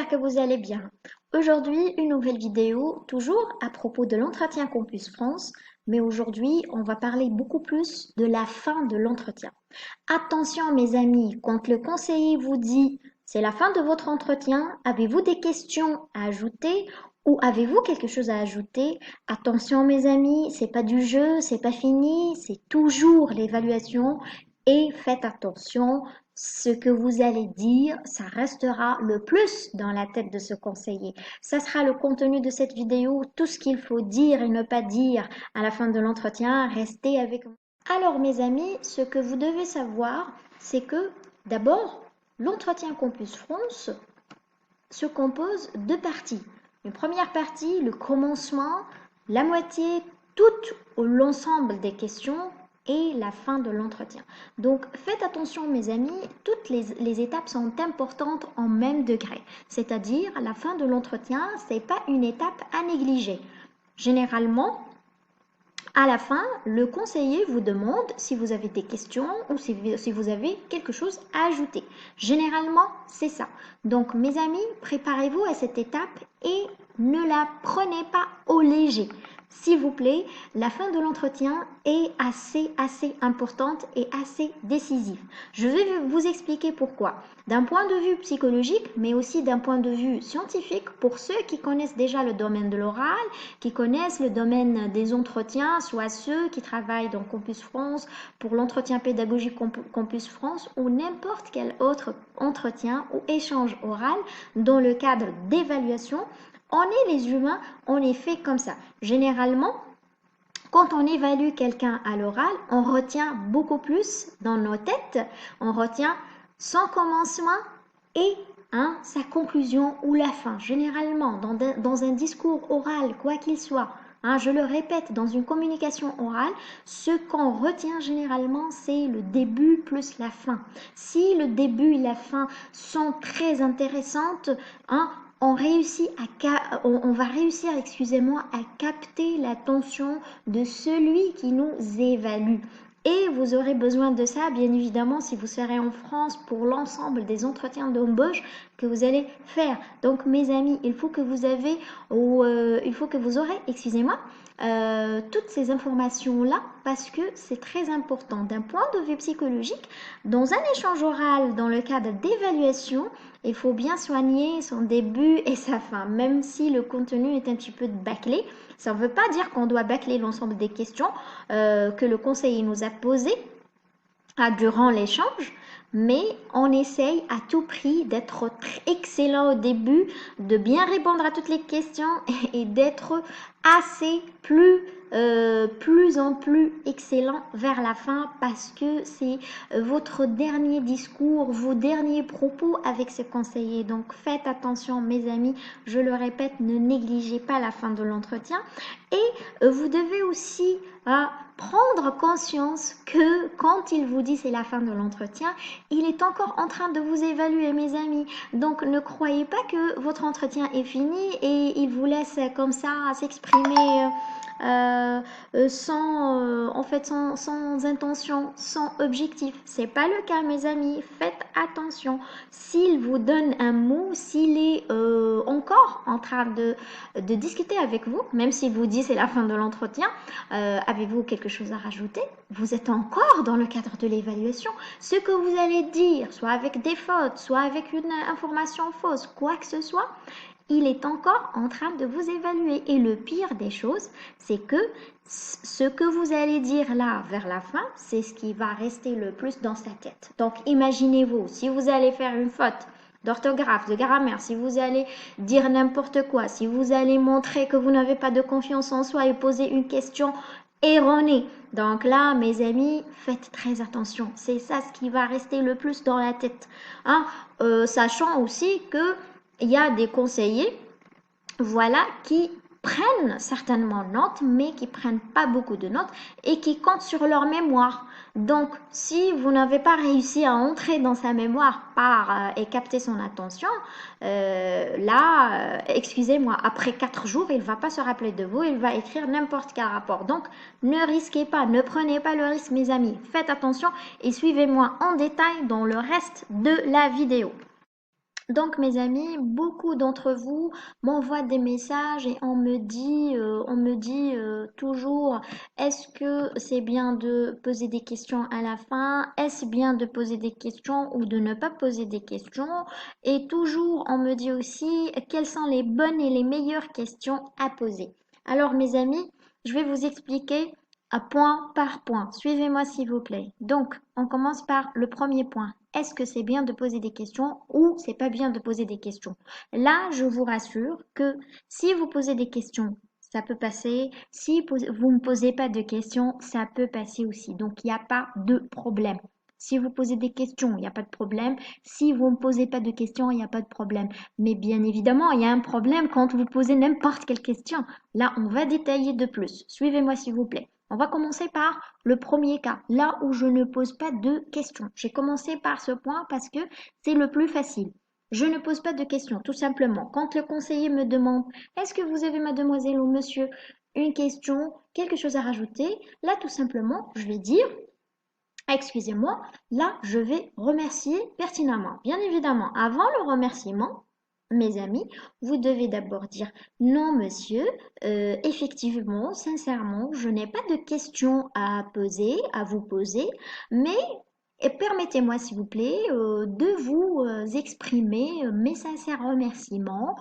j'espère que vous allez bien. Aujourd'hui, une nouvelle vidéo, toujours à propos de l'entretien Campus France, mais aujourd'hui, on va parler beaucoup plus de la fin de l'entretien. Attention mes amis, quand le conseiller vous dit c'est la fin de votre entretien, avez-vous des questions à ajouter ou avez-vous quelque chose à ajouter? Attention mes amis, c'est pas du jeu, c'est pas fini, c'est toujours l'évaluation et faites attention, ce que vous allez dire, ça restera le plus dans la tête de ce conseiller. Ça sera le contenu de cette vidéo, tout ce qu'il faut dire et ne pas dire à la fin de l'entretien, restez avec moi. Alors mes amis, ce que vous devez savoir, c'est que d'abord, l'entretien Campus France se compose de parties. Une première partie, le commencement, la moitié, tout l'ensemble des questions et la fin de l'entretien. Donc faites attention mes amis, toutes les étapes sont importantes en même degré. C'est-à-dire la fin de l'entretien, ce n'est pas une étape à négliger. Généralement, à la fin, le conseiller vous demande si vous avez des questions ou si vous avez quelque chose à ajouter. Généralement, c'est ça. Donc, mes amis, préparez-vous à cette étape et ne la prenez pas au léger. S'il vous plaît, la fin de l'entretien est assez importante et assez décisive. Je vais vous expliquer pourquoi. D'un point de vue psychologique, mais aussi d'un point de vue scientifique, pour ceux qui connaissent déjà le domaine de l'oral, qui connaissent le domaine des entretiens, soit ceux qui travaillent dans Campus France pour l'entretien pédagogique Campus France ou n'importe quel autre entretien ou échange oral dans le cadre d'évaluation. On est les humains, on est fait comme ça. Généralement, quand on évalue quelqu'un à l'oral, on retient beaucoup plus dans nos têtes, on retient son commencement et sa conclusion ou la fin. Généralement, dans un discours oral, quoi qu'il soit, je le répète, dans une communication orale, ce qu'on retient généralement, c'est le début plus la fin. Si le début et la fin sont très intéressantes, on va réussir, excusez-moi, à capter l'attention de celui qui nous évalue. Et vous aurez besoin de ça, bien évidemment, si vous serez en France pour l'ensemble des entretiens d'embauche que vous allez faire. Donc, mes amis, il faut que vous aurez, excusez-moi, toutes ces informations-là parce que c'est très important. D'un point de vue psychologique, dans un échange oral, dans le cadre d'évaluation, il faut bien soigner son début et sa fin, même si le contenu est un petit peu bâclé. Ça ne veut pas dire qu'on doit bâcler l'ensemble des questions que le conseiller nous a posées durant l'échange, mais on essaye à tout prix d'être excellent au début, de bien répondre à toutes les questions et d'être assez plus en plus excellent vers la fin parce que c'est votre dernier discours, vos derniers propos avec ce conseiller. Donc faites attention mes amis, je le répète, ne négligez pas la fin de l'entretien et vous devez aussi prendre conscience que quand il vous dit c'est la fin de l'entretien, il est encore en train de vous évaluer mes amis. Donc ne croyez pas que votre entretien est fini et il vous laisse comme ça s'exprimer sans intention, sans objectif. C'est pas le cas mes amis, faites attention. S'il vous donne un mot, s'il est encore en train de discuter avec vous, même s'il vous dit c'est la fin de l'entretien, avez-vous quelque chose à rajouter? Vous êtes encore dans le cadre de l'évaluation. Ce que vous allez dire, soit avec des fautes, soit avec une information fausse, quoi que ce soit, il est encore en train de vous évaluer. Et le pire des choses, c'est que ce que vous allez dire là vers la fin, c'est ce qui va rester le plus dans sa tête. Donc imaginez-vous, si vous allez faire une faute d'orthographe, de grammaire, si vous allez dire n'importe quoi, si vous allez montrer que vous n'avez pas de confiance en soi et poser une question erronée. Donc là, mes amis, faites très attention. C'est ça ce qui va rester le plus dans la tête. Sachant aussi que il y a des conseillers, voilà, qui prennent certainement notes, mais qui prennent pas beaucoup de notes et qui comptent sur leur mémoire. Donc, si vous n'avez pas réussi à entrer dans sa mémoire et capter son attention, excusez-moi, après 4 jours, il va pas se rappeler de vous, il va écrire n'importe quel rapport. Donc, ne risquez pas, ne prenez pas le risque, mes amis. Faites attention et suivez-moi en détail dans le reste de la vidéo. Donc, mes amis, beaucoup d'entre vous m'envoient des messages et on me dit toujours, est-ce que c'est bien de poser des questions à la fin? Est-ce bien de poser des questions ou de ne pas poser des questions? Et toujours, on me dit aussi, quelles sont les bonnes et les meilleures questions à poser. Alors, mes amis, je vais vous expliquer à point par point. Suivez-moi, s'il vous plaît. Donc, on commence par le premier point. Est-ce que c'est bien de poser des questions ou c'est pas bien de poser des questions? Là, je vous rassure que si vous posez des questions, ça peut passer. Si vous ne posez pas de questions, ça peut passer aussi. Donc, il n'y a pas de problème. Si vous posez des questions, il n'y a pas de problème. Si vous ne posez pas de questions, il n'y a pas de problème. Mais bien évidemment, il y a un problème quand vous posez n'importe quelle question. Là, on va détailler de plus. Suivez-moi, s'il vous plaît. On va commencer par le premier cas, là où je ne pose pas de questions. J'ai commencé par ce point parce que c'est le plus facile. Je ne pose pas de questions, tout simplement. Quand le conseiller me demande, est-ce que vous avez, mademoiselle ou monsieur, une question, quelque chose à rajouter, là, tout simplement, je vais dire, excusez-moi, là, je vais remercier pertinemment. Bien évidemment, avant le remerciement, mes amis, vous devez d'abord dire non, monsieur, effectivement, sincèrement, je n'ai pas de questions à poser, à vous poser, mais et permettez-moi, s'il vous plaît, de vous exprimer mes sincères remerciements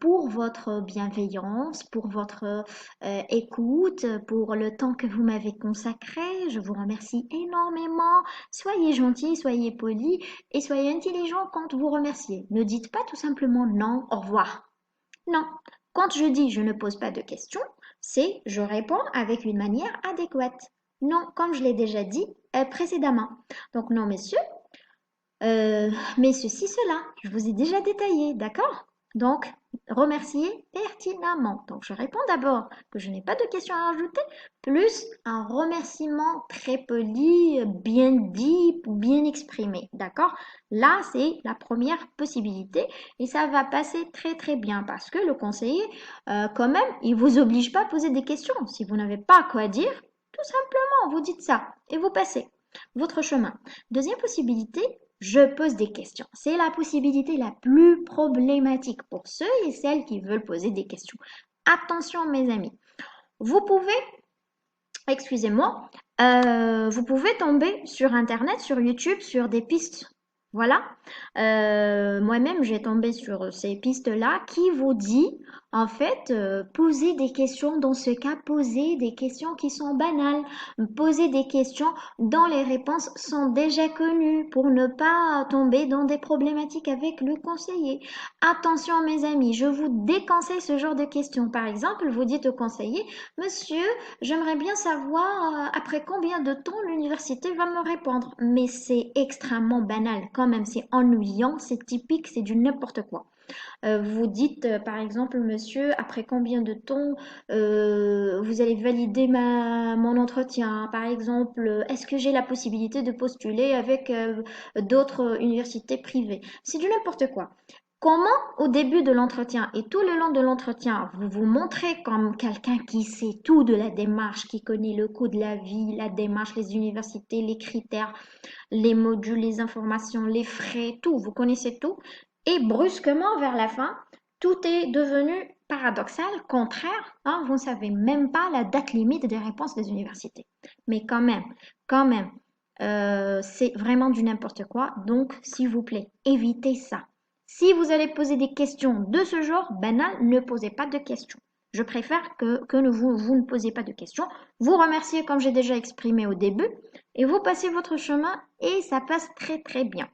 pour votre bienveillance, pour votre écoute, pour le temps que vous m'avez consacré. Je vous remercie énormément. Soyez gentil, soyez poli et soyez intelligent quand vous remerciez. Ne dites pas tout simplement non, au revoir. Non. Quand je dis je ne pose pas de questions, c'est je réponds avec une manière adéquate. Non, comme je l'ai déjà dit précédemment. Donc non, messieurs, mais ceci, cela, je vous ai déjà détaillé, d'accord? Donc, remercier pertinemment. Donc, je réponds d'abord que je n'ai pas de questions à rajouter, plus un remerciement très poli, bien dit, bien exprimé, d'accord? Là, c'est la première possibilité et ça va passer très très bien parce que le conseiller, quand même, il vous oblige pas à poser des questions. Si vous n'avez pas quoi dire, tout simplement, vous dites ça et vous passez votre chemin. Deuxième possibilité, je pose des questions. C'est la possibilité la plus problématique pour ceux et celles qui veulent poser des questions. Attention, mes amis. Vous pouvez, excusez-moi, vous pouvez tomber sur Internet, sur YouTube, sur des pistes. Voilà. Moi-même, j'ai tombé sur ces pistes-là qui vous dit, en fait, poser des questions, dans ce cas, poser des questions qui sont banales, poser des questions dont les réponses sont déjà connues pour ne pas tomber dans des problématiques avec le conseiller. Attention, mes amis, je vous déconseille ce genre de questions. Par exemple, vous dites au conseiller, Monsieur, j'aimerais bien savoir après combien de temps l'université va me répondre. Mais c'est extrêmement banal quand même, c'est ennuyant, c'est typique, c'est du n'importe quoi. Vous dites par exemple, monsieur, après combien de temps vous allez valider mon entretien? Par exemple, est-ce que j'ai la possibilité de postuler avec d'autres universités privées? C'est du n'importe quoi. Comment, au début de l'entretien et tout le long de l'entretien, vous vous montrez comme quelqu'un qui sait tout de la démarche, qui connaît le coût de la vie, la démarche, les universités, les critères, les modules, les informations, les frais, tout, vous connaissez tout. Et brusquement, vers la fin, tout est devenu paradoxal, contraire, hein, vous ne savez même pas la date limite des réponses des universités. Mais quand même, c'est vraiment du n'importe quoi. Donc, s'il vous plaît, évitez ça. Si vous allez poser des questions de ce genre, banal, ne posez pas de questions. Je préfère que vous ne posez pas de questions. Vous remerciez comme j'ai déjà exprimé au début et vous passez votre chemin et ça passe très très bien.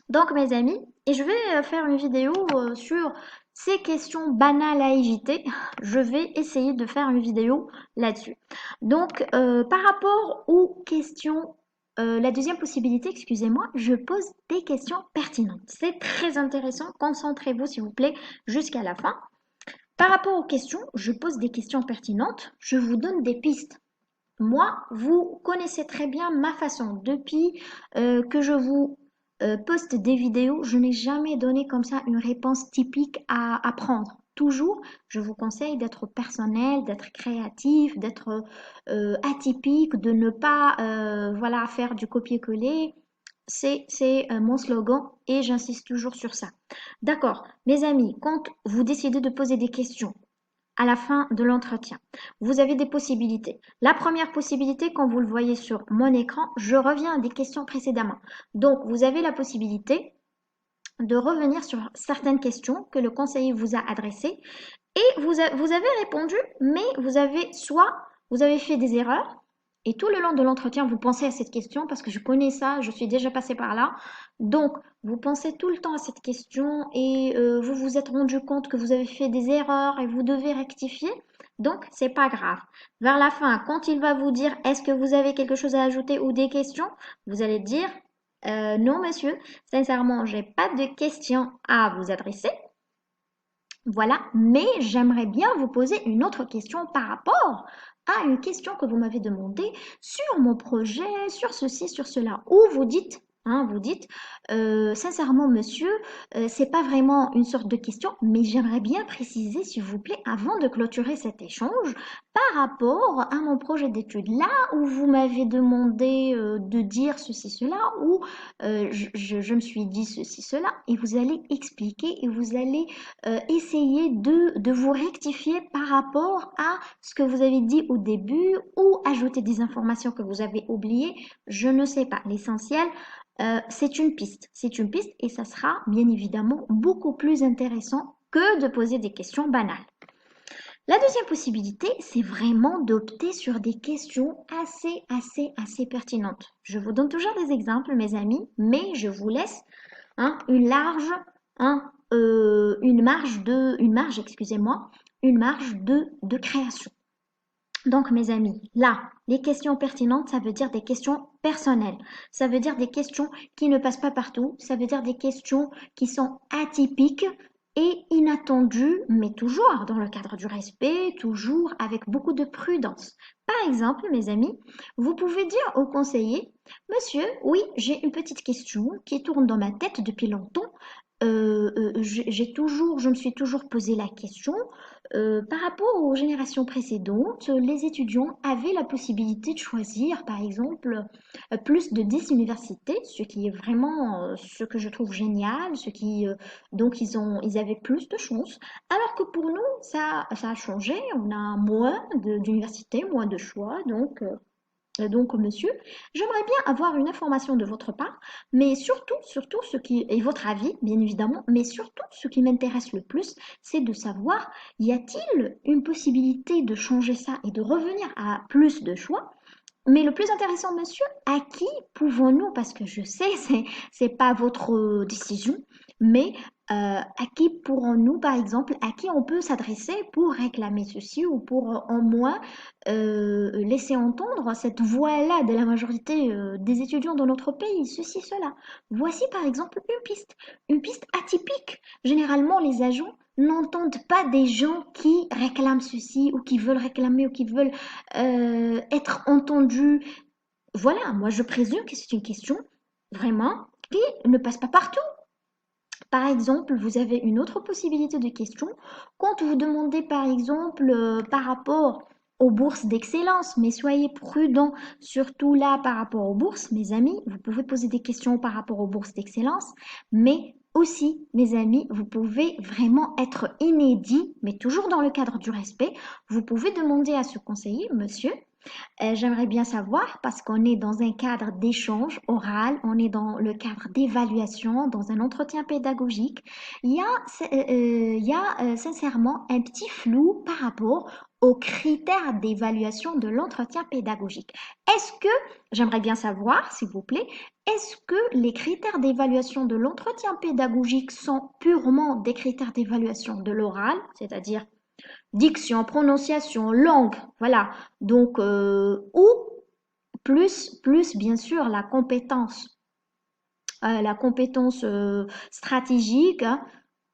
Donc mes amis, et je vais faire une vidéo sur ces questions banales à éviter. Je vais essayer de faire une vidéo là-dessus. Donc par rapport aux questions, la deuxième possibilité, excusez-moi, je pose des questions pertinentes. C'est très intéressant, concentrez-vous s'il vous plaît jusqu'à la fin. Par rapport aux questions, je pose des questions pertinentes, je vous donne des pistes. Moi, vous connaissez très bien ma façon. Depuis que je vous poste des vidéos, je n'ai jamais donné comme ça une réponse typique à prendre. Toujours, je vous conseille d'être personnel, d'être créatif, d'être atypique, de ne pas voilà, faire du copier-coller. C'est mon slogan et j'insiste toujours sur ça. D'accord, mes amis, quand vous décidez de poser des questions à la fin de l'entretien, vous avez des possibilités. La première possibilité, quand vous le voyez sur mon écran, je reviens à des questions précédemment. Donc, vous avez la possibilité de revenir sur certaines questions que le conseiller vous a adressées et vous avez répondu, mais vous avez fait des erreurs, et tout le long de l'entretien, vous pensez à cette question, parce que je connais ça, je suis déjà passée par là. Donc, vous pensez tout le temps à cette question et vous vous êtes rendu compte que vous avez fait des erreurs et vous devez rectifier. Donc, c'est pas grave. Vers la fin, quand il va vous dire est-ce que vous avez quelque chose à ajouter ou des questions, vous allez dire non, monsieur, sincèrement, j'ai pas de questions à vous adresser. Voilà, mais j'aimerais bien vous poser une autre question par rapport à une question que vous m'avez demandée sur mon projet, sur ceci, sur cela. Ou vous dites, sincèrement, monsieur, c'est pas vraiment une sorte de question, mais j'aimerais bien préciser, s'il vous plaît, avant de clôturer cet échange, par rapport à mon projet d'étude, là où vous m'avez demandé de dire ceci, cela, ou je me suis dit ceci, cela, et vous allez expliquer et vous allez essayez de vous rectifier par rapport à ce que vous avez dit au début ou ajouter des informations que vous avez oubliées. Je ne sais pas. L'essentiel, c'est une piste. C'est une piste et ça sera bien évidemment beaucoup plus intéressant que de poser des questions banales. La deuxième possibilité, c'est vraiment d'opter sur des questions assez pertinentes. Je vous donne toujours des exemples, mes amis, mais je vous laisse hein, une marge de création. Donc, mes amis, là, les questions pertinentes, ça veut dire des questions personnelles. Ça veut dire des questions qui ne passent pas partout. Ça veut dire des questions qui sont atypiques et inattendues, mais toujours dans le cadre du respect, toujours avec beaucoup de prudence. Par exemple, mes amis, vous pouvez dire au conseiller, Monsieur, oui, j'ai une petite question qui tourne dans ma tête depuis longtemps. Je me suis toujours posé la question. Par rapport aux générations précédentes, les étudiants avaient la possibilité de choisir, par exemple, plus de 10 universités, ce qui est vraiment ce que je trouve génial, donc ils avaient plus de chances. Alors que pour nous, ça a changé, on a moins d'universités, moins de choix, donc, monsieur, j'aimerais bien avoir une information de votre part, mais surtout et votre avis, bien évidemment, mais surtout ce qui m'intéresse le plus, c'est de savoir, y a-t-il une possibilité de changer ça et de revenir à plus de choix? Mais le plus intéressant, monsieur, à qui pouvons-nous, parce que je sais, c'est pas votre décision, mais à qui pourrons-nous, par exemple, à qui on peut s'adresser pour réclamer ceci ou pour au moins laisser entendre cette voix-là de la majorité des étudiants dans notre pays, ceci, cela. Voici par exemple une piste atypique. Généralement, les agents n'entendent pas des gens qui réclament ceci ou qui veulent réclamer ou qui veulent être entendus. Voilà, moi je présume que c'est une question vraiment qui ne passe pas partout. Par exemple, vous avez une autre possibilité de question quand vous demandez par exemple par rapport aux bourses d'excellence, mais soyez prudents, surtout là par rapport aux bourses, mes amis, vous pouvez poser des questions par rapport aux bourses d'excellence, mais aussi, mes amis, vous pouvez vraiment être inédit, mais toujours dans le cadre du respect, vous pouvez demander à ce conseiller, monsieur, j'aimerais bien savoir, parce qu'on est dans un cadre d'échange oral, on est dans le cadre d'évaluation, dans un entretien pédagogique. Il y a sincèrement un petit flou par rapport aux critères d'évaluation de l'entretien pédagogique. Est-ce que, j'aimerais bien savoir, s'il vous plaît, est-ce que les critères d'évaluation de l'entretien pédagogique sont purement des critères d'évaluation de l'oral, c'est-à-dire diction, prononciation, langue, voilà. Donc, ou plus bien sûr la compétence stratégique, hein.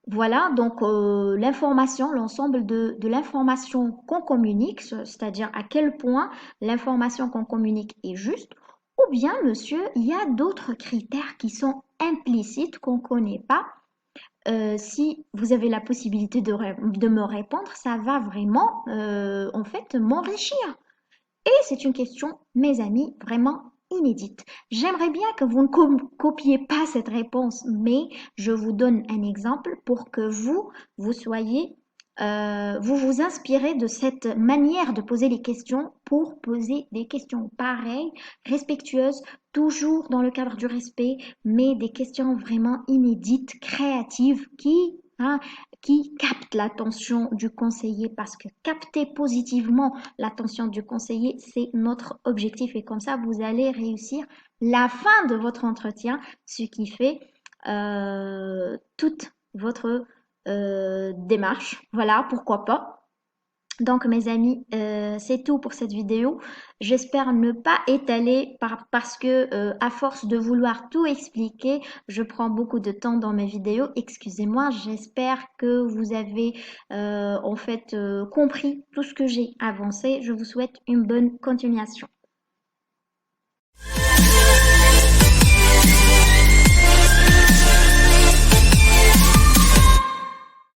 Voilà, donc l'information, l'ensemble de l'information qu'on communique, c'est-à-dire à quel point l'information qu'on communique est juste, ou bien, monsieur, il y a d'autres critères qui sont implicites qu'on ne connaît pas. Si vous avez la possibilité de me répondre, ça va vraiment en fait m'enrichir. Et c'est une question, mes amis, vraiment inédite. J'aimerais bien que vous ne copiez pas cette réponse, mais je vous donne un exemple pour que vous soyez, vous vous inspirez de cette manière de poser les questions pour poser des questions pareilles, respectueuses, toujours dans le cadre du respect, mais des questions vraiment inédites, créatives, qui captent l'attention du conseiller parce que capter positivement l'attention du conseiller, c'est notre objectif et comme ça, vous allez réussir la fin de votre entretien, ce qui fait toute votre démarche. Voilà, pourquoi pas. Donc mes amis, c'est tout pour cette vidéo. J'espère ne pas étaler parce que à force de vouloir tout expliquer, je prends beaucoup de temps dans mes vidéos. Excusez-moi, j'espère que vous avez en fait compris tout ce que j'ai avancé. Je vous souhaite une bonne continuation.